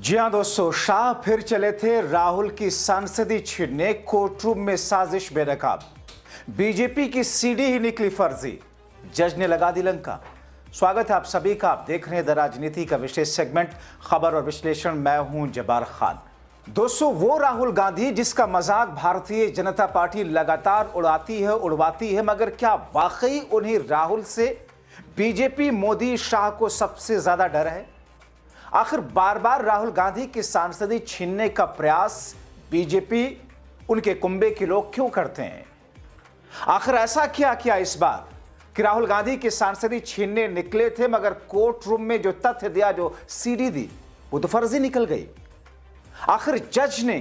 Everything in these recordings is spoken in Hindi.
जी हां दोस्तों, शाह फिर चले थे राहुल की सांसदी छीनने। कोर्टरूम में साजिश बेनकाब, बीजेपी की सीडी ही निकली फर्जी, जज ने लगा दी लंका। स्वागत है आप सभी का। आप देख रहे हैं द राजनीति का विशेष सेगमेंट खबर और विश्लेषण। मैं हूं जब्बार खान। दोस्तों, वो राहुल गांधी जिसका मजाक भारतीय जनता पार्टी लगातार उड़वाती है, मगर क्या वाकई उन्हें राहुल से बीजेपी मोदी शाह को सबसे ज्यादा डर है? आखिर बार बार राहुल गांधी की सांसदी छीनने का प्रयास बीजेपी, उनके कुंबे के लोग क्यों करते हैं? आखिर ऐसा क्या किया इस बार कि राहुल गांधी की सांसदी छीनने निकले थे, मगर कोर्ट रूम में जो तथ्य दिया, जो सीडी दी, वो तो फर्जी निकल गई। आखिर जज ने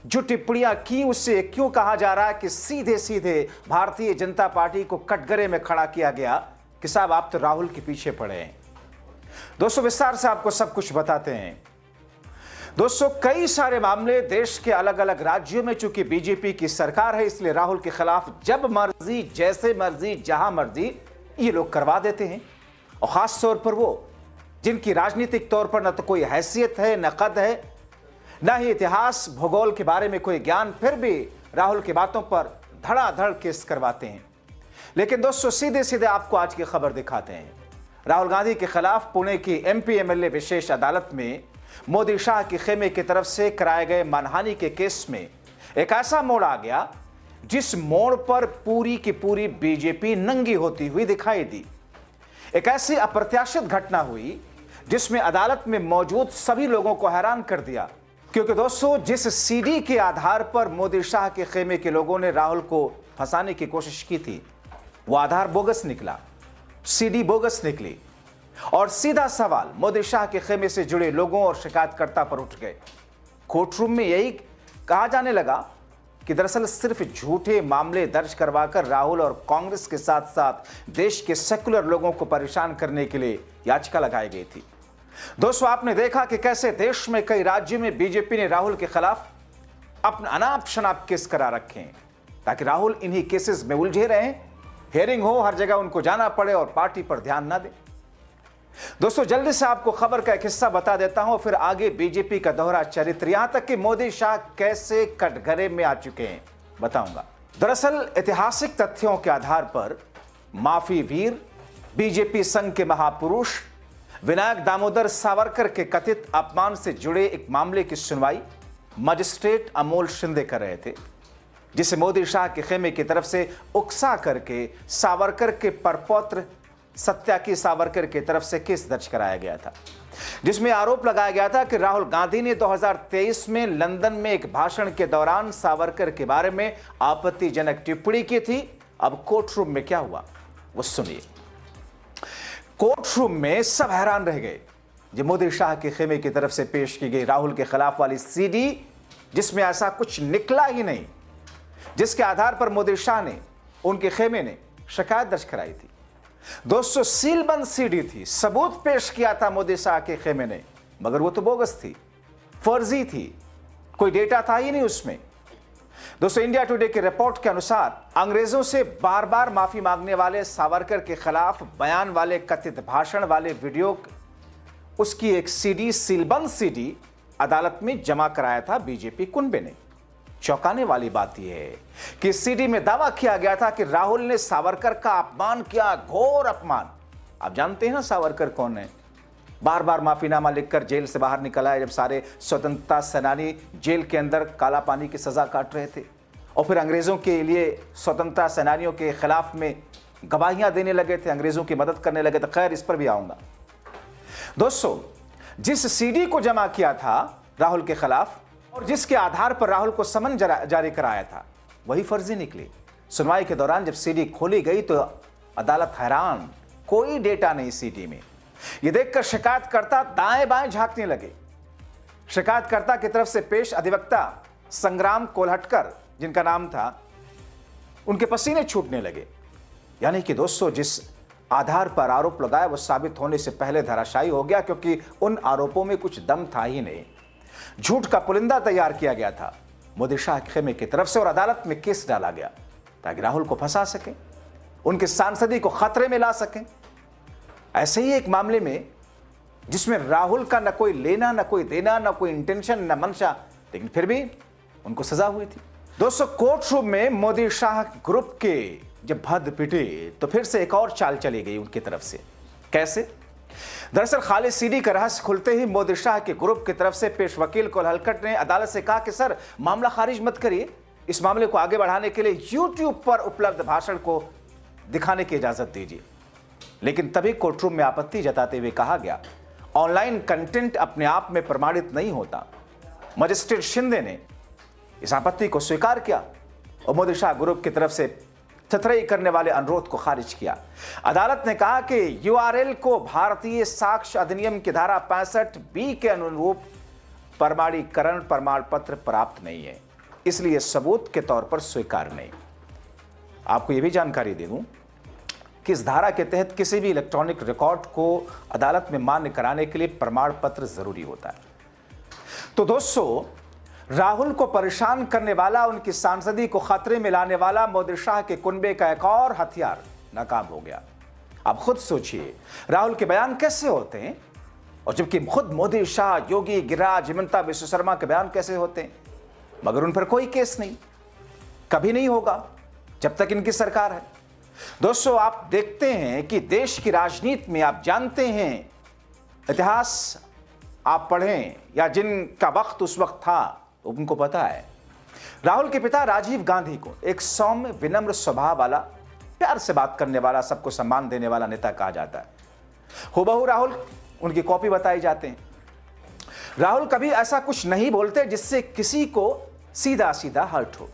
जो टिप्पणियां की, उससे क्यों कहा जा रहा है कि सीधे सीधे भारतीय जनता पार्टी को कटघरे में खड़ा किया गया कि साहब आप तो राहुल के पीछे पड़े हैं? दोस्तों, विस्तार से आपको सब कुछ बताते हैं। दोस्तों, कई सारे मामले देश के अलग अलग राज्यों में, चूंकि बीजेपी की सरकार है, इसलिए राहुल के खिलाफ जब मर्जी, जैसे मर्जी, जहां मर्जी ये लोग करवा देते हैं। और खास तौर पर वो जिनकी राजनीतिक तौर पर न तो कोई हैसियत है, न कद है, न ही इतिहास भूगोल के बारे में कोई ज्ञान, फिर भी राहुल की बातों पर धड़ाधड़ केस करवाते हैं। लेकिन दोस्तों, सीधे सीधे आपको आज की खबर दिखाते हैं। राहुल गांधी के खिलाफ पुणे की एमपी एमएलए विशेष अदालत में मोदी शाह के खेमे की तरफ से कराए गए मानहानि के केस में एक ऐसा मोड़ आ गया जिस मोड़ पर पूरी की पूरी बीजेपी नंगी होती हुई दिखाई दी। एक ऐसी अप्रत्याशित घटना हुई जिसमें अदालत में मौजूद सभी लोगों को हैरान कर दिया, क्योंकि दोस्तों, जिस सीडी के आधार पर मोदी शाह के खेमे के लोगों ने राहुल को फंसाने की कोशिश की थी, वो आधार बोगस निकला, सीडी बोगस निकली। और सीधा सवाल मोदी शाह के खेमे से जुड़े लोगों और शिकायतकर्ता पर उठ गए। कोर्टरूम में यही कहा जाने लगा कि दरअसल सिर्फ झूठे मामले दर्ज करवाकर राहुल और कांग्रेस के साथ साथ देश के सेकुलर लोगों को परेशान करने के लिए याचिका लगाई गई थी। दोस्तों, आपने देखा कि कैसे देश में कई राज्यों में बीजेपी ने राहुल के खिलाफ अपने अनाप शनाप केस करा रखे हैं, ताकि राहुल इन्हीं केसेस में उलझे रहें, हेयरिंग हो, हर जगह उनको जाना पड़े और पार्टी पर ध्यान ना दे। दोस्तों, जल्दी से आपको खबर का एक हिस्सा बता देता हूं, फिर आगे बीजेपी का दोहरा चरित्र, यहां तक कि मोदी शाह कैसे कटघरे में आ चुके हैं, बताऊंगा। दरअसल ऐतिहासिक तथ्यों के आधार पर माफी वीर, बीजेपी संघ के महापुरुष विनायक दामोदर सावरकर के कथित अपमान से जुड़े एक मामले की सुनवाई मजिस्ट्रेट अमोल शिंदे कर रहे थे, जिसे मोदी शाह के खेमे की तरफ से उकसा करके सावरकर के परपौत्र सत्याकी सावरकर की तरफ से केस दर्ज कराया गया था, जिसमें आरोप लगाया गया था कि राहुल गांधी ने 2023 में लंदन में एक भाषण के दौरान सावरकर के बारे में आपत्तिजनक टिप्पणी की थी। अब कोर्टरूम में क्या हुआ वो सुनिए। कोर्टरूम में सब हैरान रह गए जब मोदी शाह के खेमे की तरफ से पेश की गई राहुल के खिलाफ वाली सीडी, जिसमें ऐसा कुछ निकला ही नहीं, जिसके आधार पर मोदी शाह ने, उनके खेमे ने शिकायत दर्ज कराई थी। दोस्तों, सीलबंद सीडी थी, सबूत पेश किया था मोदी शाह के खेमे ने, मगर वो तो बोगस थी, फर्जी थी, कोई डेटा था ही नहीं उसमें। दोस्तों, इंडिया टुडे की रिपोर्ट के अनुसार अंग्रेजों से बार बार माफी मांगने वाले सावरकर के खिलाफ बयान वाले कथित भाषण वाले वीडियो, उसकी एक सीडी, सीलबंद सीडी अदालत में जमा कराया था बीजेपी कुनबे ने। चौंकाने वाली बात यह है कि सीडी में दावा किया गया था कि राहुल ने सावरकर का अपमान किया, घोर अपमान। आप जानते हैं ना सावरकर कौन है? बार बार माफीनामा लिखकर जेल से बाहर निकल आए जब सारे स्वतंत्रता सेनानी जेल के अंदर काला पानी की सजा काट रहे थे, और फिर अंग्रेजों के लिए स्वतंत्रता सेनानियों के खिलाफ में गवाहियां देने लगे थे, अंग्रेजों की मदद करने लगे थे। खैर, इस पर भी आऊंगा। दोस्तों, जिस सीडी को जमा किया था राहुल के खिलाफ और जिसके आधार पर राहुल को समन जारी कराया था, वही फर्जी निकली। सुनवाई के दौरान जब सीडी खोली गई तो अदालत हैरान, कोई डेटा नहीं सीडी में। यह देखकर शिकायतकर्ता दाएं बाएं झांकने लगे। शिकायतकर्ता की तरफ से पेश अधिवक्ता संग्राम कोल्हटकर, जिनका नाम था, उनके पसीने छूटने लगे। यानी कि दोस्तों, जिस आधार पर आरोप लगाया वो साबित होने से पहले धराशायी हो गया, क्योंकि उन आरोपों में कुछ दम था ही नहीं। झूठ का पुलिंदा तैयार किया गया था मोदी शाह के खेमे की तरफ से, और अदालत में केस डाला गया ताकि राहुल को फंसा सके, उनके सांसदी को खतरे में ला सकें। ऐसे ही एक मामले में जिसमें राहुल का न कोई लेना, न कोई देना, न कोई इंटेंशन, न मंशा, लेकिन फिर भी उनको सजा हुई थी। दोस्तों, कोर्ट रूम में मोदी शाह ग्रुप के जब भद पिटे तो फिर से एक और चाल चली गई उनकी तरफ से। कैसे? दरअसल खालिद सीडी का रहस्य खुलते ही मोदी शाह के ग्रुप की तरफ से पेश वकील कुल हलकट ने अदालत से कहा कि सर, मामला खारिज मत करिए, इस मामले को आगे बढ़ाने के लिए यूट्यूब पर उपलब्ध भाषण को दिखाने की इजाजत दीजिए। लेकिन तभी कोर्ट रूम में आपत्ति जताते हुए कहा गया, ऑनलाइन कंटेंट अपने आप में प्रमाणित नहीं होता। मजिस्ट्रेट शिंदे ने इस आपत्ति को स्वीकार किया और मोदी शाह ग्रुप की तरफ से थथरई करने वाले अनुरोध को खारिज किया। अदालत ने कहा कि यूआरएल को भारतीय साक्ष्य अधिनियम की धारा 65B के अनुरूप प्रमाणीकरण प्रमाण पत्र प्राप्त नहीं है, इसलिए सबूत के तौर पर स्वीकार नहीं। आपको यह भी जानकारी दे दूं कि इस धारा के तहत किसी भी इलेक्ट्रॉनिक रिकॉर्ड को अदालत में मान्य कराने के लिए प्रमाण पत्र जरूरी होता है। तो दोस्तों, राहुल को परेशान करने वाला, उनकी सांसदी को खतरे में लाने वाला मोदी शाह के कुनबे का एक और हथियार नाकाम हो गया। आप खुद सोचिए, राहुल के बयान कैसे होते हैं, और जबकि खुद मोदी शाह, योगी, गिरिराज, हिमंता बिश्व शर्मा के बयान कैसे होते हैं, मगर उन पर कोई केस नहीं, कभी नहीं होगा जब तक इनकी सरकार है। दोस्तों, आप देखते हैं कि देश की राजनीति में, आप जानते हैं, इतिहास आप पढ़ें या जिनका वक्त उस वक्त था उनको पता है, राहुल के पिता राजीव गांधी को एक सौम्य, विनम्र स्वभाव वाला, प्यार से बात करने वाला, सबको सम्मान देने वाला नेता कहा जाता है। हुबहू राहुल उनकी कॉपी बताए जाते हैं। राहुल कभी ऐसा कुछ नहीं बोलते जिससे किसी को सीधा सीधा हर्ट हो।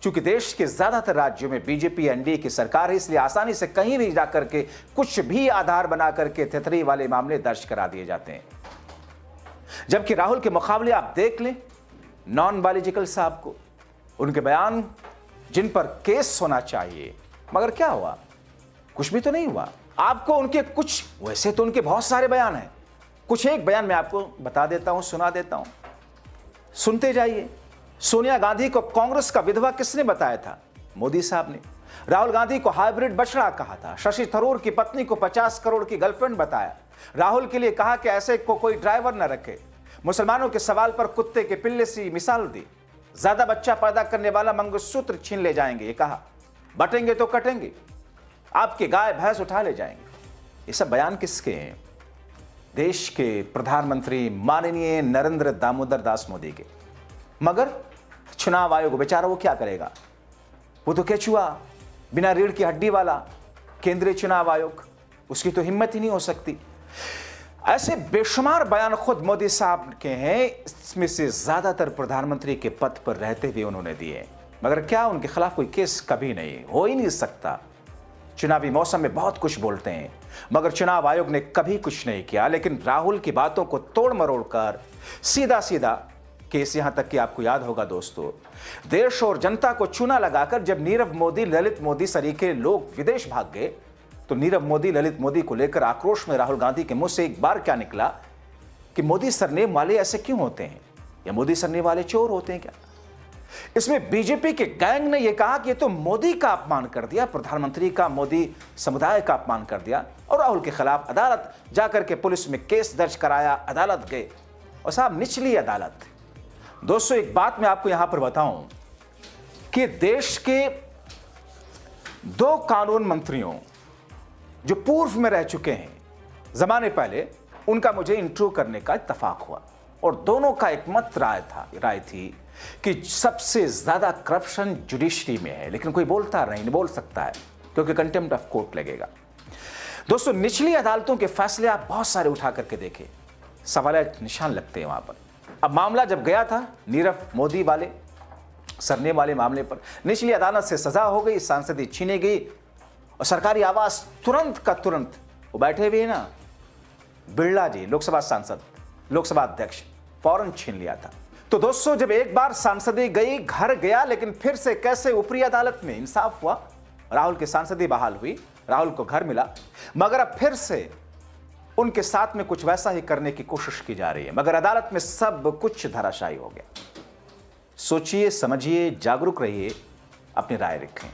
चूंकि देश के ज्यादातर राज्यों में बीजेपी एनडीए की सरकार है, इसलिए आसानी से कहीं भी जाकर के कुछ भी आधार बना करके थेथरी वाले मामले दर्ज करा दिए जाते हैं। जबकि राहुल के मुकाबले आप देख लें नॉन बायोलॉजिकल साहब को, उनके बयान जिन पर केस होना चाहिए, मगर क्या हुआ? कुछ भी तो नहीं हुआ। आपको उनके कुछ, वैसे तो उनके बहुत सारे बयान हैं, कुछ एक बयान मैं आपको बता देता हूं, सुना देता हूं, सुनते जाइए। सोनिया गांधी को कांग्रेस का विधवा किसने बताया था? मोदी साहब ने। राहुल गांधी को हाइब्रिड बछड़ा कहा था। शशि थरूर की पत्नी को 50 करोड़ की गर्लफ्रेंड बताया। राहुल के लिए कहा कि ऐसे को कोई ड्राइवर न रखे। मुसलमानों के सवाल पर कुत्ते के पिल्ले सी मिसाल दी। ज्यादा बच्चा पैदा करने वाला मंगलसूत्र छीन ले जाएंगे, ये कहा। बटेंगे तो कटेंगे, आपके गाय भैंस उठा ले जाएंगे। ये सब बयान किसके हैं? देश के प्रधानमंत्री माननीय नरेंद्र दामोदर दास मोदी के। मगर चुनाव आयोग बेचारा वो क्या करेगा? वो तो केचुआ, बिना रीढ़ की हड्डी वाला केंद्रीय चुनाव आयोग, उसकी तो हिम्मत ही नहीं हो सकती। ऐसे बेशुमार बयान खुद मोदी साहब के हैं, इसमें से ज्यादातर प्रधानमंत्री के पद पर रहते हुए उन्होंने दिए, मगर क्या उनके खिलाफ कोई केस? कभी नहीं, हो ही नहीं सकता। चुनावी मौसम में बहुत कुछ बोलते हैं, मगर चुनाव आयोग ने कभी कुछ नहीं किया। लेकिन राहुल की बातों को तोड़ मरोड़ कर सीधा सीधा केस, यहां तक कि आपको याद होगा दोस्तों, देश और जनता को चूना लगाकर जब नीरव मोदी, ललित मोदी सरीखे लोग विदेश भाग गए, तो नीरव मोदी, ललित मोदी को लेकर आक्रोश में राहुल गांधी के मुंह से एक बार क्या निकला कि मोदी सरनेम वाले ऐसे क्यों होते हैं, या मोदी सरनेम वाले चोर होते हैं क्या? इसमें बीजेपी के गैंग ने यह कहा कि ये तो मोदी का अपमान कर दिया, प्रधानमंत्री का, मोदी समुदाय का अपमान कर दिया, और राहुल के खिलाफ अदालत जाकर के पुलिस में केस दर्ज कराया, अदालत गए। और साहब, निचली अदालत। दोस्तों, एक बात मैं आपको यहां पर बताऊं कि देश के 2 कानून मंत्रियों जो पूर्व में रह चुके हैं जमाने पहले, उनका मुझे इंटरव्यू करने का इत्तेफाक हुआ, और दोनों का एक मत राय थी कि सबसे ज्यादा करप्शन जुडिशरी में है। लेकिन कोई बोलता नहीं बोल सकता है, क्योंकि कंटेम्प्ट ऑफ कोर्ट लगेगा। दोस्तों, निचली अदालतों के फैसले आप बहुत सारे उठा करके देखें, सवाल निशान लगते हैं वहां पर। अब मामला जब गया था नीरव मोदी वाले सरनेम वाले मामले पर, निचली अदालत से सजा हो गई, सांसदी छीनी गई, और सरकारी आवास तुरंत का तुरंत, वो बैठे हुए ना बिरला जी, लोकसभा सांसद, लोकसभा अध्यक्ष, फौरन छीन लिया था। तो दोस्तों, जब एक बार सांसदी गई, घर गया, लेकिन फिर से कैसे ऊपरी अदालत में इंसाफ हुआ, राहुल की सांसदी बहाल हुई, राहुल को घर मिला, मगर अब फिर से उनके साथ में कुछ वैसा ही करने की कोशिश की जा रही है, मगर अदालत में सब कुछ धराशायी हो गया। सोचिए, समझिए, जागरूक रहिए, अपनी राय रखें।